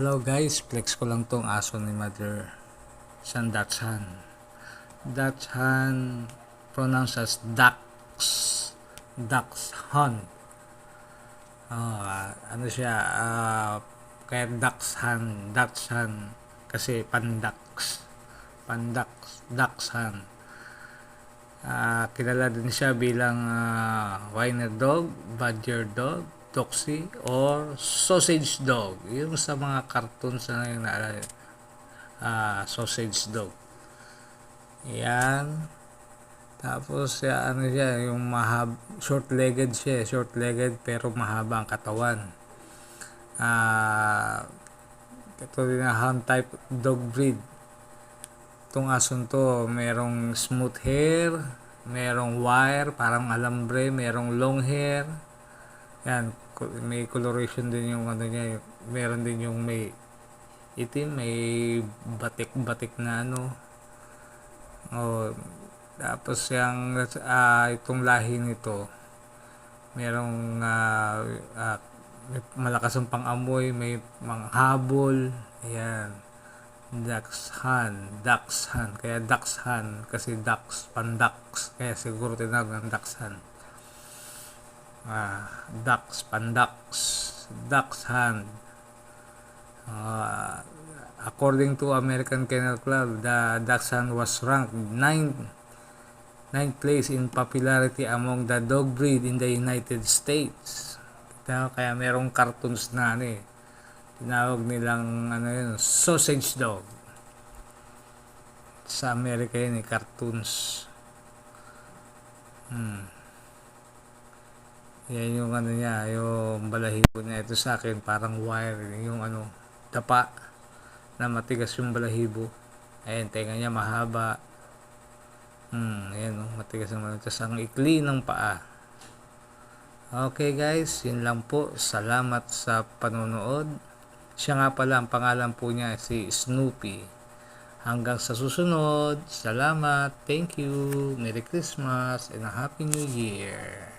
Hello guys, flex ko lang tong aso ni Mother. Siyang Dachshund. Dachshund pronounced as Dax. Dachshund. Ano siya, kaya Dachshund kasi Pandax. Dachshund. Kilala din siya bilang Wiener Dog, Badger Dog, Toxie, or Sausage Dog. Yung sa mga cartoons na yun, Sausage Dog. Yan. Tapos, ano siya, yung short-legged siya. Short-legged pero mahaba ang katawan. Ito din na hound type dog breed. Itong ason to, merong smooth hair, merong wire, parang alambre, merong long hair. Yan, may coloration din yung ano niya. Meron din yung may itim, may batik-batik na ano. Tapos yung itong lahi nito, merong may malakas ang pang-amoy, may manghabol. Ayan. Dachshund. Kaya Dachshund kasi Pandax. Kaya siguro tinawag ng Dachshund. Pandax, Dachshund. According to American Kennel Club, the Dachshund was ranked 9th place in popularity among the dog breed in the United States. Kaya merong cartoons na tinawag nilang sausage dog. Sa Amerika yun cartoons. Yan yung niya, yung balahibo niya. Ito sa akin parang wire, yung dapa na matigas yung balahibo. Ayan, tenga niya mahaba. Ayan, matigas naman. Tapos ang ikli ng paa. Okay guys, yun lang po. Salamat sa panonood. Siya nga pala, ang pangalan po niya si Snoopy. Hanggang sa susunod. Salamat. Thank you. Merry Christmas and a Happy New Year.